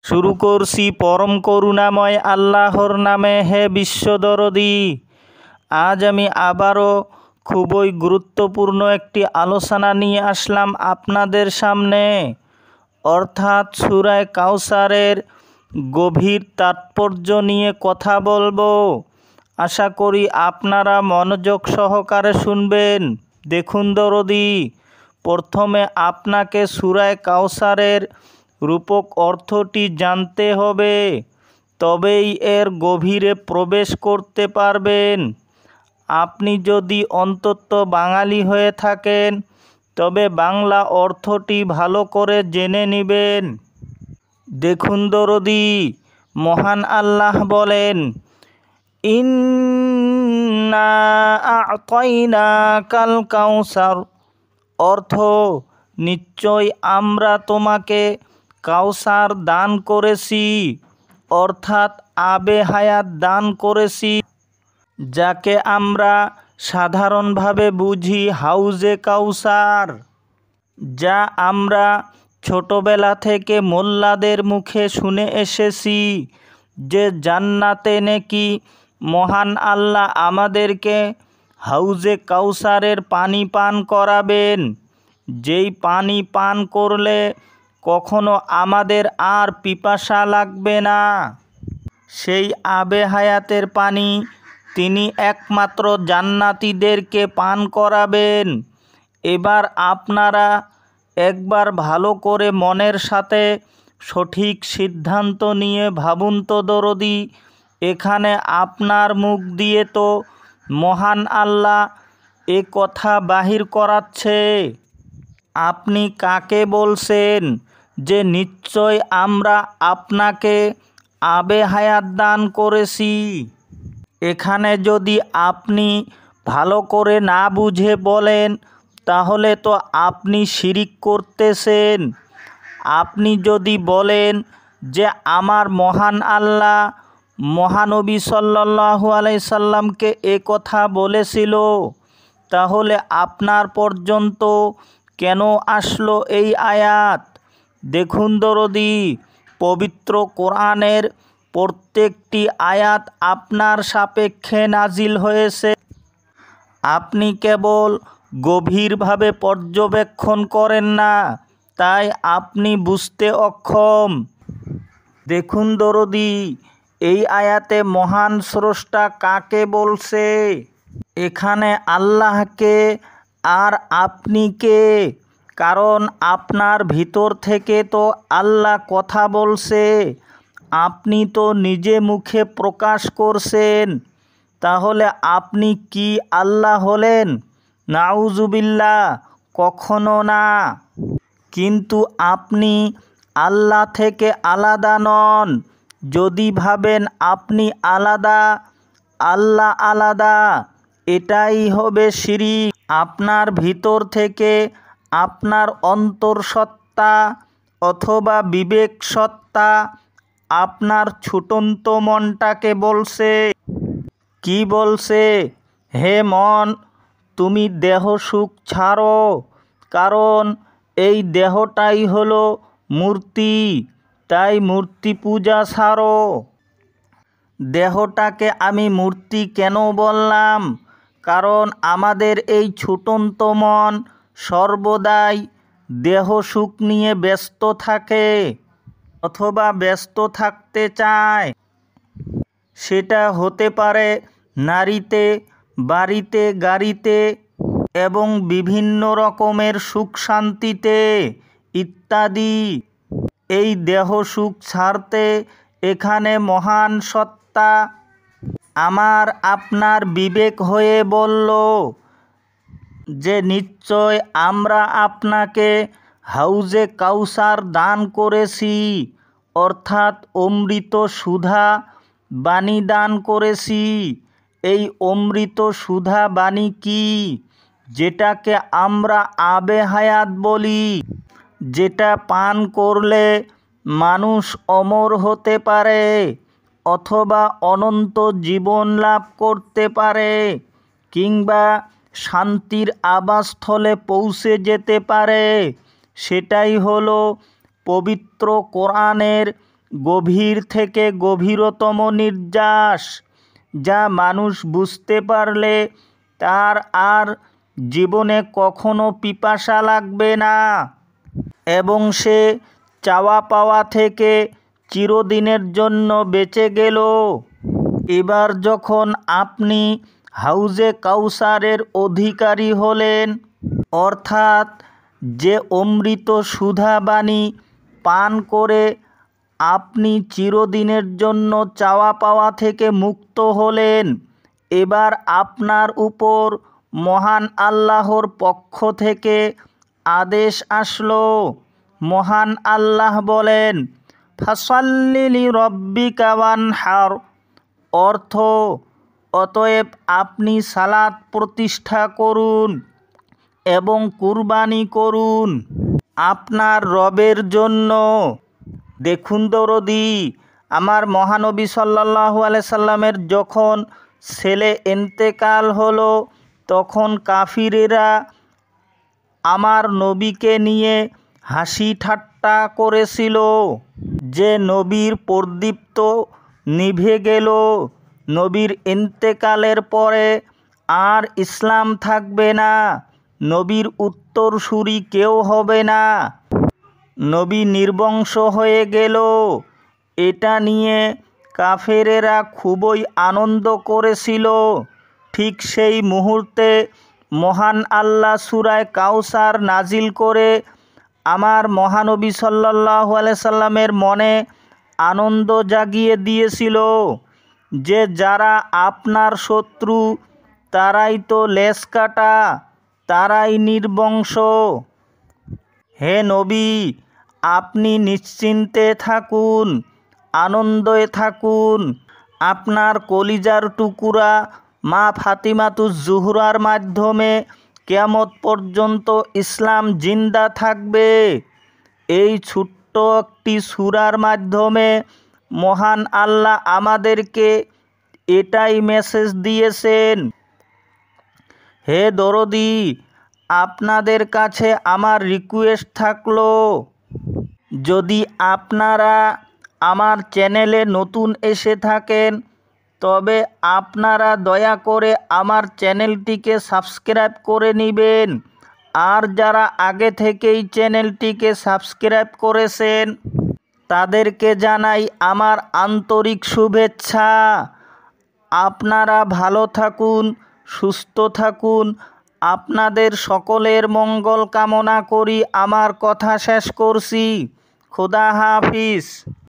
শুরু করছি পরম করুণাময় আল্লাহর নামে। হে বিশ্বদরদী, আজ আমি আবারও খুবই গুরুত্বপূর্ণ একটি আলোচনা নিয়ে আসলাম আপনাদের সামনে, অর্থাৎ সূরা কাউসারের গভীর তাৎপর্য নিয়ে কথা বলবো। আশা করি আপনারা মনোযোগ সহকারে শুনবেন। দেখুন দরদী, প্রথমে আপনাকে সূরা কাউসারের রূপক অর্থটি জানতে হবে, তবেই এর গভীরে প্রবেশ করতে পারবেন। আপনি যদি অন্তত বাঙালি হয়ে থাকেন তবে বাংলা অর্থটি ভালো করে জেনে নেবেন। দেখুন দরদী, মহান আল্লাহ বলেন, ইন্না আ'তাইনাকাল কাউসার, অর্থ নিশ্চয় আমরা তোমাকে কাউসার দান করেছি, অর্থাৎ আবে হায়াত দান করেছি, যাকে আমরা সাধারণভাবে বুঝি হাউজে কাউসার, যা আমরা ছোটবেলা থেকে মোল্লাদের মুখে শুনে এসেছি যে জান্নাতে নাকি মহান আল্লাহ আমাদেরকে হাউজে কাউসারের পানি পান করাবেন, যেই পানি পান করলে কখনো আমাদের আর পিপাসা লাগবে না। সেই আবে হায়াতের পানি তিনি একমাত্র জান্নাতীদেরকে পান করাবেন। এবার আপনারা একবার ভালো করে মনের সাথে সঠিক সিদ্ধান্ত নিয়ে ভাবুন তো দরদী, এখানে আপনার মুখ দিয়ে তো মহান আল্লাহ এ কথা বাহির করাচ্ছে। আপনি কাকে বলছেন যে নিশ্চয় আমরা আপনাকে আবে হায়াত দান করেছি? এখানে যদি আপনি ভালো করে না বুঝে বলেন তাহলে তো আপনি শিরিক করতেছেন। আপনি যদি বলেন যে আমার মহান আল্লাহ মহানবী সাল্লাল্লাহু আলাইহি সাল্লামকে এ কথা বলেছিল, তাহলে আপনার পর্যন্ত কেন আসলো এই আয়াত? দেখুন দরদী, পবিত্র কোরআনের প্রত্যেকটি আয়াত আপনার সাপেক্ষে নাজিল হয়েছে। আপনি কেবল গভীরভাবে পর্যবেক্ষণ করেন না, তাই আপনি বুঝতে অক্ষম। দেখুন দরদী, এই আয়াতে মহান স্রষ্টা কাকে বলছে? এখানে আল্লাহকে। আর আপনি কে? কারণ আপনার ভিতর থেকে তো আল্লাহ কথা বলছে, আপনি তো নিজে মুখে প্রকাশ করছেন। তাহলে আপনি কি আল্লাহ হলেন? নাউজুবিল্লাহ, কখনো না। কিন্তু আপনি আল্লাহ থেকে আলাদা নন। যদি ভাবেন আপনি আলাদা, আল্লাহ আলাদা, এটাই হবে শিরিক। আপনার ভিতর থেকে আপনার অন্তঃসত্ত্বা অথবা বিবেক সত্তা আপনার ছুটন্ত মনটাকে বলছে। কি বলছে? হে মন, তুমি দেহ সুখ ছাড়ো, কারণ এই দেহটাই হলো মূর্তি, তাই মূর্তি পূজা ছাড়ো। দেহটাকে আমি মূর্তি কেন বললাম? কারণ আমাদের এই ছুটন্ত মন সর্বদাই দেহ সুখ নিয়ে ব্যস্ত থাকে অথবা ব্যস্ত থাকতে চায়। সেটা হতে পারে নারীতে, বাড়িতে, গাড়িতে এবং বিভিন্ন রকমের সুখ শান্তিতে ইত্যাদি। এই দেহ সুখ ছাড়তে এখানে মহান সত্তা আমার আপনার বিবেক হয়ে বলল যে নিশ্চয় আমরা আপনাকে হাউজে কাউসার দান করেছি, অর্থাৎ অমৃত সুধা বাণী দান করেছি। এই অমৃত সুধা বাণী কি? যেটাকে আমরা আবে হায়াত বলি, যেটা পান করলে মানুষ অমর হতে পারে অথবা অনন্ত জীবন লাভ করতে পারে, কিংবা শান্তির আবাসস্থলে পৌঁছে যেতে পারে। সেটাই হলো পবিত্র কোরআনের গভীর থেকে গভীরতম নির্যাস, যা মানুষ বুঝতে পারলে তার আর জীবনে কখনো পিপাসা লাগবে না এবং সে চাওয়া পাওয়া থেকে চিরদিনের জন্য বেঁচে গেল। এবার যখন আপনি হাউজে কাউসারের অধিকারী হলেন, অর্থাৎ যে অমৃত সুধা বাণী পান করে আপনি চিরদিনের জন্য চাওয়া পাওয়া থেকে মুক্ত হলেন, এবার আপনার উপর মহান আল্লাহর পক্ষ থেকে আদেশ আসলো। মহান আল্লাহ বলেন, ফাসাল্লি লিরাব্বিকা ওয়ানহার, অর্থ অতএব আপনি সালাত প্রতিষ্ঠা করুন এবং কুরবানি করুন আপনার রবের জন্য। দেখুন দরদি, আমার মহানবী সাল্লাল্লাহু আলাইহি সাল্লামের যখন ছেলে ইন্তেকাল হলো, তখন কাফিরেরা আমার নবীকে নিয়ে হাসি ঠাট্টা করেছিল যে নবীর প্রদীপ নিভে গেল, নবীর ইন্তেকালের পরে আর ইসলাম থাকবে না, নবীর উত্তরসূরি কেউ হবে না, নবী নির্বংশ হয়ে গেল। এটা নিয়ে কাফেরেরা খুবই আনন্দ করেছিল। ঠিক সেই মুহূর্তে মহান আল্লাহ সূরা কাউসার নাজিল করে আমার মহানবী সাল্লাল্লাহু আলাইহি সাল্লামের মনে আনন্দ জাগিয়ে দিয়েছিল যে যারা আপনার শত্রু তারাই তো লেজ কাটা, তারাই নির্বংশ। হে নবী, আপনি নিশ্চিন্তে থাকুন, আনন্দে থাকুন। আপনার কলিজার টুকুরা মা ফাতিমাতুজ জোহরার মাধ্যমে কিয়ামত পর্যন্ত ইসলাম জিন্দা থাকবে। এই ছোট্ট একটি সূরার মাধ্যমে মহান আল্লাহ আমাদেরকে এটাই মেসেজ দিয়েছেন। হে দরদি, আপনাদের কাছে আমার রিকোয়েস্ট থাকলো, যদি আপনারা আমার চ্যানেলে নতুন এসে থাকেন তবে আপনারা দয়া করে আমার চ্যানেলটিকে সাবস্ক্রাইব করে নেবেন। আর যারা আগে থেকেই চ্যানেলটিকে সাবস্ক্রাইব করেছেন তাদেরকে জানাই আমার আন্তরিক শুভেচ্ছা। আপনারা ভালো থাকুন, সুস্থ থাকুন। আপনাদের সকলের মঙ্গল কামনা করি আমার কথা শেষ করছি। খোদা হাফিজ।